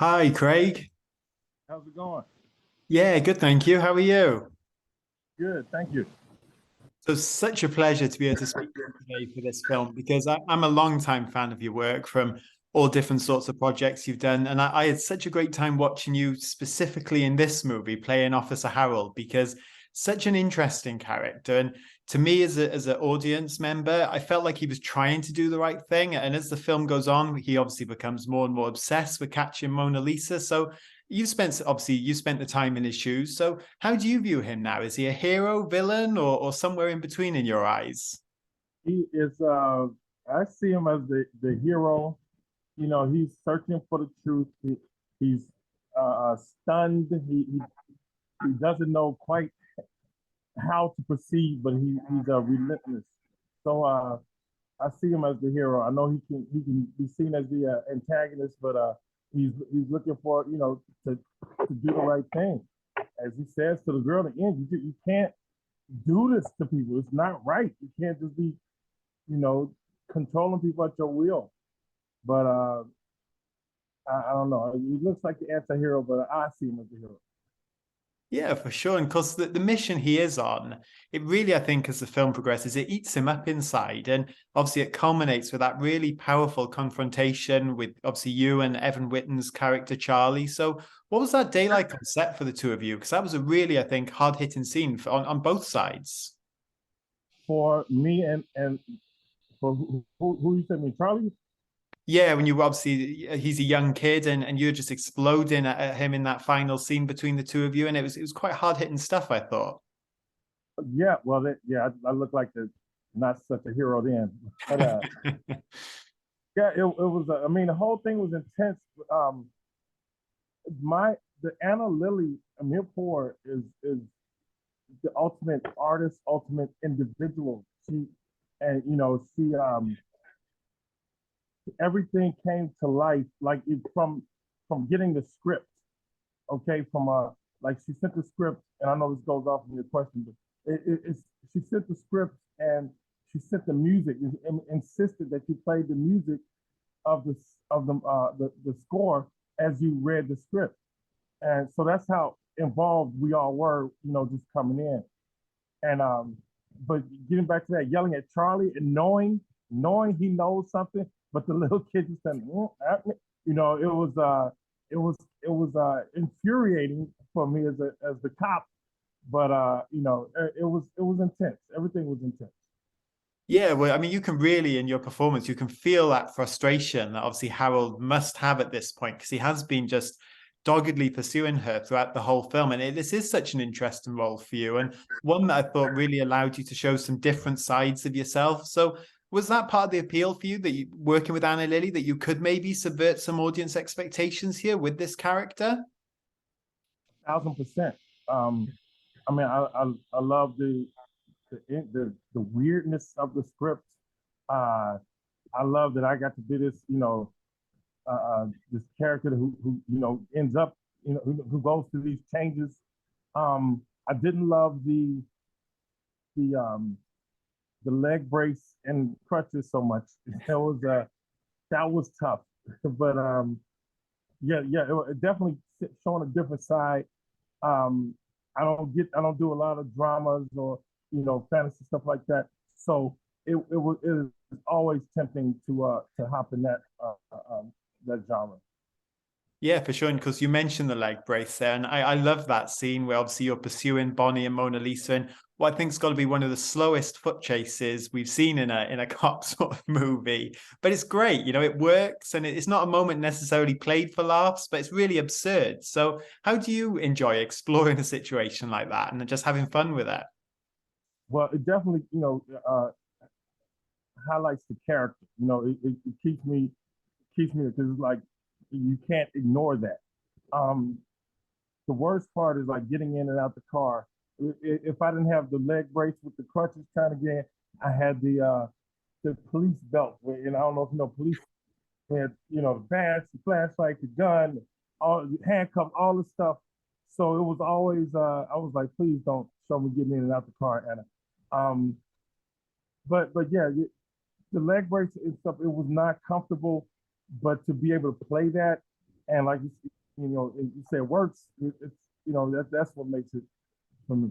Hi, Craig. How's it going? Yeah, good, thank you. How are you? Good, thank you. So, such a pleasure to be able to speak to you today for this film because I'm a long-time fan of your work from all different sorts of projects you've done. And I had such a great time watching you specifically in this movie playing Officer Harold because such an interesting character. And to me, as an audience member, I felt like he was trying to do the right thing. And as the film goes on, he obviously becomes more and more obsessed with catching Mona Lisa. So you spent the time in his shoes. So how do you view him now? Is he a hero, villain, or somewhere in between in your eyes? He is I see him as the hero. You know, he's searching for the truth. He's stunned. He doesn't know quite how to proceed, but he's relentless. So I see him as the hero. I know he can be seen as the antagonist, but he's looking for to do the right thing. As he says to the girl at the end, you can't do this to people. It's not right. You can't just be, you know, controlling people at your will. But I don't know. He looks like the anti-hero, but I see him as the hero. Yeah, for sure. And because the mission he is on, it really, I think, as the film progresses, it eats him up inside. And obviously, it culminates with that really powerful confrontation with obviously you and Evan Whitten's character, Charlie. So, what was that day like on set for the two of you? Because that was a really, I think, hard hitting scene on both sides. For me and for who you said me, Charlie? Yeah, when you obviously he's a young kid and you're just exploding at him in that final scene between the two of you, and it was quite hard hitting stuff, I thought. Yeah, well, yeah, I look like the not such a hero then, but yeah, it was. I mean, the whole thing was intense. Um, my the Anna Lily Amir Poor is the ultimate artist, ultimate individual. She everything came to life like from getting the script. Okay, from like she sent the script, and I know this goes off from your question, but it's she sent the script and she sent the music and insisted that you played the music of the score as you read the script, and so that's how involved we all were, just coming in. And but getting back to that, yelling at Charlie and knowing he knows something, but the little kid just said, it was infuriating for me as the cop, but it was intense. Everything was intense. Yeah, well, I mean, you can really, in your performance, you can feel that frustration that obviously Harold must have at this point because he has been just doggedly pursuing her throughout the whole film. And this is such an interesting role for you, and one that I thought really allowed you to show some different sides of yourself. So, was that part of the appeal for you that you working with Anna Lily, that you could maybe subvert some audience expectations here with this character? 1,000%. I mean, I love the weirdness of the script. Uh, I love that I got to do this, this character who ends up, who goes through these changes. I didn't love the the leg brace and crutches so much. That was tough, but yeah, it definitely showing a different side. Um, I don't do a lot of dramas or fantasy stuff like that. So it is always tempting to hop in that genre. Yeah, for sure. Because you mentioned the leg brace there, and I love that scene where obviously you're pursuing Bonnie and Mona Lisa, and what I think's got to be one of the slowest foot chases we've seen in a cop sort of movie. But it's great, it works, and it's not a moment necessarily played for laughs, but it's really absurd. So, how do you enjoy exploring a situation like that and just having fun with it? Well, it definitely highlights the character. It keeps me because it's like you can't ignore that. Um, the worst part is like getting in and out the car. If I didn't have the leg brace with the crutches kind of getting, I had the police belt. And I don't know if police had the bats, the flashlight, the gun, all the handcuffs, all the stuff. So it was always I was like, please don't show me getting in and out the car, Anna. Um, but yeah, the leg brace and stuff, it was not comfortable, but to be able to play that And like you say, it works. It's that's what makes it for me.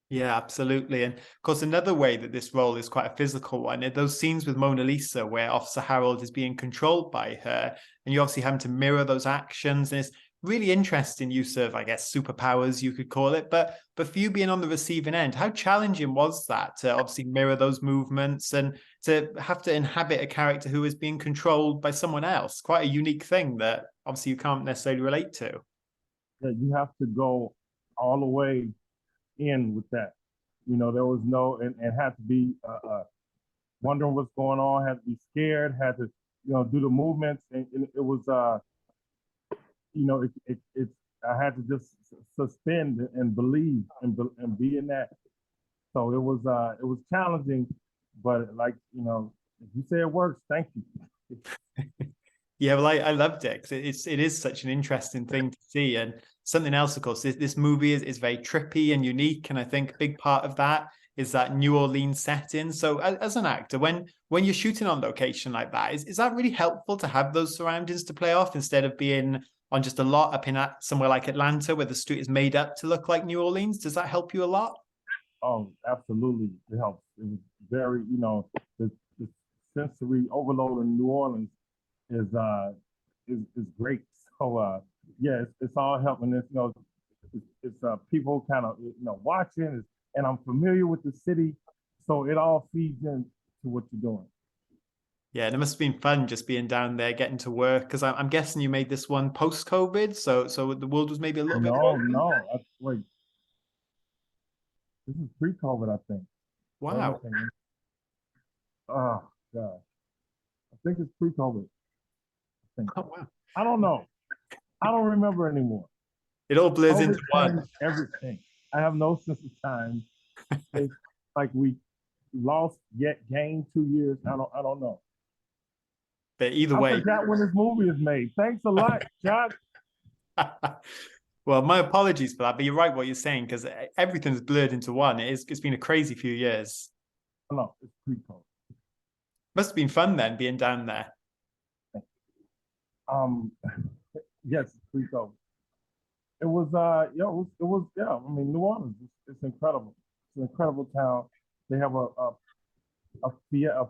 Yeah, absolutely. And of course, another way that this role is quite a physical one, those scenes with Mona Lisa where Officer Harold is being controlled by her, and you obviously having to mirror those actions. And it's really interesting use of, I guess, superpowers, you could call it. But for you being on the receiving end, how challenging was that to obviously mirror those movements and to have to inhabit a character who is being controlled by someone else? Quite a unique thing that obviously you can't necessarily relate to. That you have to go all the way in with that. There was no and had to be wondering what's going on, had to be scared, had to do the movements, and it was it's I had to just suspend and believe and be in that. So it was challenging, but like if you say it works, thank you. Yeah, well, I loved it because it is such an interesting thing to see. And something else, of course, this movie is very trippy and unique. And I think a big part of that is that New Orleans setting. So as an actor, when you're shooting on location like that, is that really helpful to have those surroundings to play off instead of being on just a lot up in somewhere like Atlanta where the street is made up to look like New Orleans? Does that help you a lot? Oh, absolutely, it helps. It was very, the sensory overload in New Orleans is is great. So yeah, it's all helping. It's people kind of watching, and I'm familiar with the city, so it all feeds into what you're doing. Yeah, and it must have been fun just being down there, getting to work. Because I'm guessing you made this one post-COVID, so the world was maybe a little bit No, more open. no, wait, this is pre-COVID, I think. Let me Wow. think. Oh God, I think it's pre-COVID. I think. Oh, wow. I don't know. I don't remember anymore. It all blurs COVID into one. changed everything. I have no sense of time. It's like we lost yet gained 2 years. I don't know. But either I way, forgot when this movie is made. Thanks a lot, Josh. well, my apologies for that. But you're right what you're saying because everything's blurred into one. It's been a crazy few years. No, it's pre-COVID. Must have been fun then being down there. Um, yes, it's pre-COVID. It was it was yeah. I mean, New Orleans, it's incredible. It's an incredible town. They have a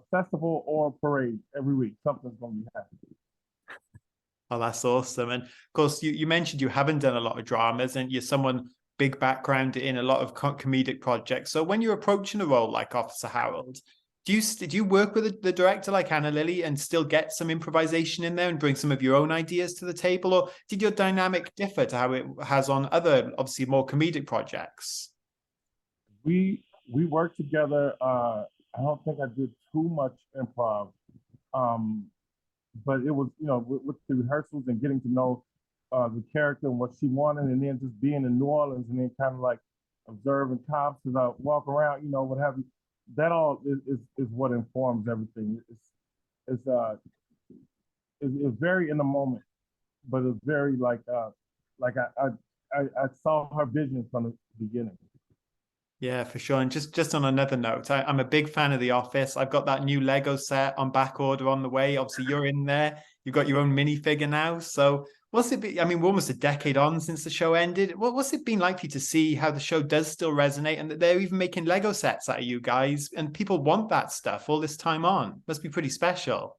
festival or a parade every week. Something's going to be happening. Oh, that's awesome. And of course, you mentioned you haven't done a lot of dramas and you're someone big background in a lot of comedic projects. So when you're approaching a role like Officer Harold, do you work with the director like Anna Lily and still get some improvisation in there and bring some of your own ideas to the table? Or did your dynamic differ to how it has on other, obviously more comedic projects? We worked together. I don't think I did too much improv, um, but it was with the rehearsals and getting to know the character and what she wanted, and then just being in New Orleans and then kind of like observing cops as I walk around, what have you. That all is what informs everything. It's it's very in the moment, but it's very like I saw her vision from the beginning. Yeah, for sure. And just on another note, I'm a big fan of The Office. I've got that new Lego set on back order on the way. Obviously, you're in there. You've got your own minifigure now. So what's it be? I mean, we're almost a decade on since the show ended. What's it been like for you to see how the show does still resonate and that they're even making Lego sets out of you guys and people want that stuff all this time on? Must be pretty special.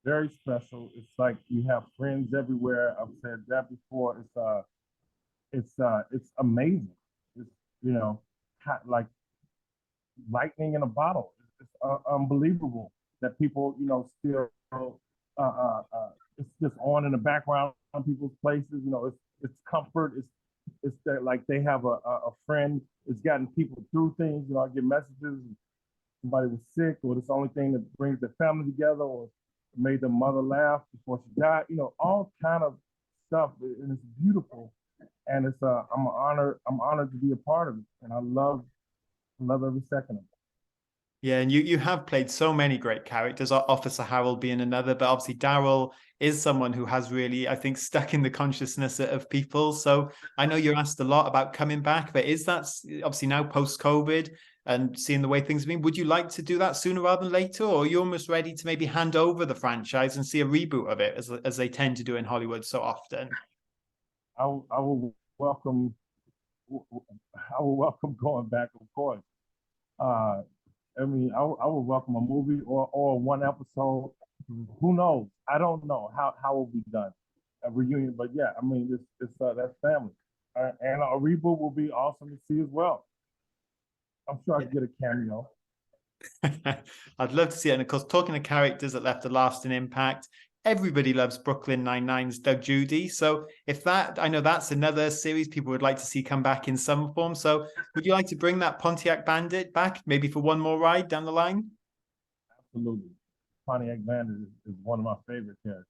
Very special. It's like you have friends everywhere. I've said that before. It's amazing. It's like lightning in a bottle. It's unbelievable that people still it's just on in the background on people's places. It's comfort. It's that like they have a friend. It's gotten people through things. I get messages. Somebody was sick, or it's the only thing that brings the family together, or made the mother laugh before she died. All kind of stuff, and it's beautiful. And it's I'm honored. I'm honored to be a part of it, and I love every second of it. Yeah, and you have played so many great characters, Officer Harold being another, but obviously Daryl is someone who has really, I think, stuck in the consciousness of people. So I know you're asked a lot about coming back, but is that obviously now post-COVID? and seeing the way things have been. Would you like to do that sooner rather than later, or are you almost ready to maybe hand over the franchise and see a reboot of it, as they tend to do in Hollywood so often? I will welcome I will welcome going back, of course. Uh, I mean, I would welcome a movie or one episode. Who knows? I don't know how it will be done, a reunion. But yeah, I mean, it's that's family, and a reboot will be awesome to see as well. I'm sure I could get a cameo. I'd love to see it. And of course, talking to characters that left a lasting impact, everybody loves Brooklyn Nine-Nine's Doug Judy. So if that, I know that's another series people would like to see come back in some form. So would you like to bring that Pontiac Bandit back, maybe for one more ride down the line? Absolutely. Pontiac Bandit is one of my favorite characters.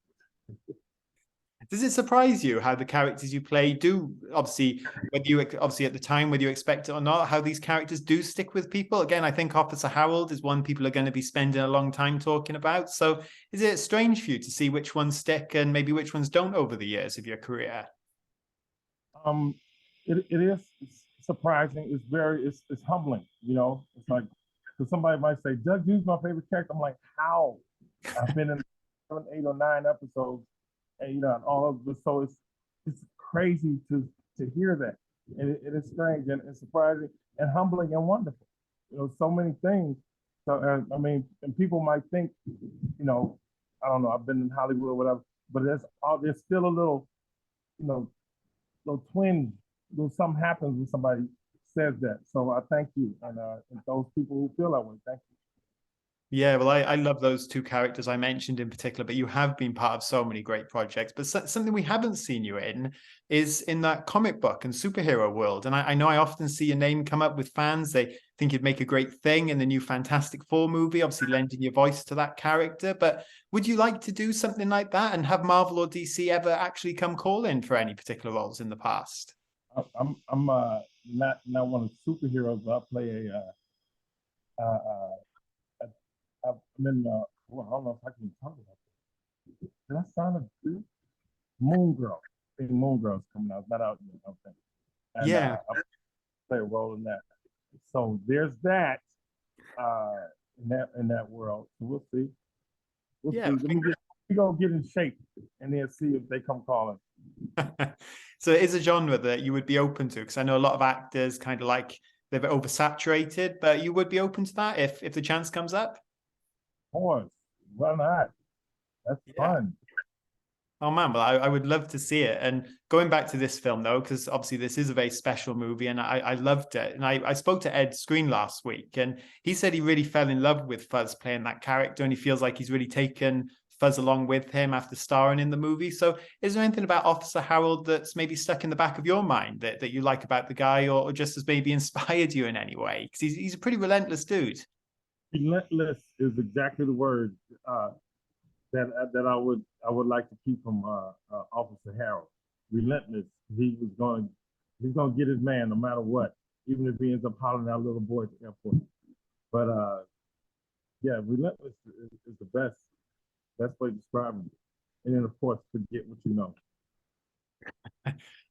Does it surprise you how the characters you play do, obviously, obviously at the time, whether you expect it or not, how these characters do stick with people? Again, I think Officer Harold is one people are going to be spending a long time talking about. So is it strange for you to see which ones stick and maybe which ones don't over the years of your career? Um, it is surprising. It's humbling. You know, it's like because somebody might say Doug Judy's my favorite character. I'm like, how? I've been in 7, 8, or 9 episodes, and you know, and all of this. So it's crazy to hear that, and it is strange and it's surprising and humbling and wonderful. You know, so many things. So I mean, and people might think, you know, I don't know. I've been in Hollywood or whatever, but there's still a little, you know, little twinge, little something happens when somebody says that. So I thank you, and those people who feel that way, thank you. Yeah, well, I love those two characters I mentioned in particular, but you have been part of so many great projects. But something we haven't seen you in is in that comic book and superhero world. And I know I often see your name come up with fans. They think you'd make a great thing in the new Fantastic Four movie, obviously lending your voice to that character. But would you like to do something like that? And have Marvel or DC ever actually come call in for any particular roles in the past? I'm not one of the superheroes. I play I'm in well, I don't know if I can talk about this. Did I sign a good Moon Girl? I think Moon Girl's coming out. It's not out yet, I don't think. And Yeah. I play a role in that. So there's that in that world. So we'll see. We'll Yeah. see. We go get in shape and then see if they come calling. So it is a genre that you would be open to, because I know a lot of actors kind of like they're oversaturated, but you would be open to that if the chance comes up. Of course, why not? That's fun. Oh man, well, I would love to see it. And going back to this film though, because obviously this is a very special movie, and I loved it. And I spoke to Ed Screen last week, and he said he really fell in love with Fuzz playing that character, and he feels like he's really taken Fuzz along with him after starring in the movie. So is there anything about Officer Harold that's maybe stuck in the back of your mind that you like about the guy, or just has maybe inspired you in any way? Because he's a pretty relentless dude. Relentless is exactly the word that I would like to keep from Officer Harold. Relentless. He's going to get his man no matter what, even if he ends up hollering at a little boy at the airport. But yeah, relentless is the best way to describe him. And then of course, forget what you know.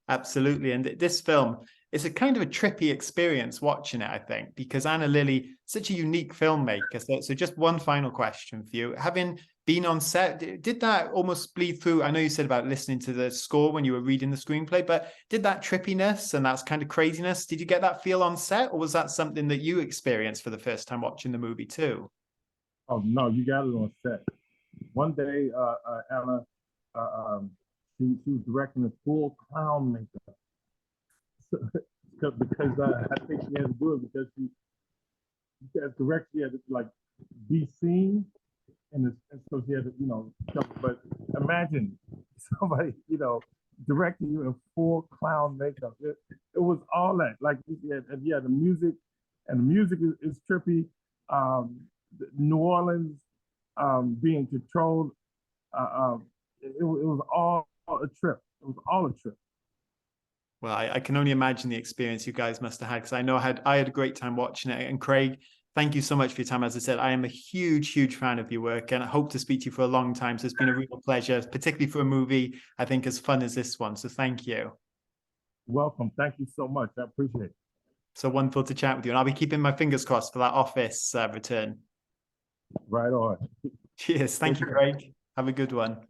Absolutely. And this film is a kind of a trippy experience watching it, I think, because Anna Lilly, such a unique filmmaker. So just one final question for you. Having been on set, did that almost bleed through? I know you said about listening to the score when you were reading the screenplay, but did that trippiness and that's kind of craziness, did you get that feel on set, or was that something that you experienced for the first time watching the movie too? Oh no, you got it on set. One day, Anna, she was directing a full clown makeup because I think she had to do it because she has direct, she had to like be seen, and so she had to, you know, but imagine somebody, you know, directing you in full clown makeup. It was all that, like, yeah, the music, and the music is trippy. New Orleans being controlled, it was all a trip. It was all a trip. Well, I can only imagine the experience you guys must have had, because I know I had a great time watching it. And Craig, thank you so much for your time. As I said, I am a huge fan of your work, and I hope to speak to you for a long time. So it's been a real pleasure, particularly for a movie I think as fun as this one. So thank you. Welcome. Thank you so much. I appreciate it. So wonderful to chat with you. And I'll be keeping my fingers crossed for that Office return. Right on. Cheers. Thank you, Craig. Have a good one.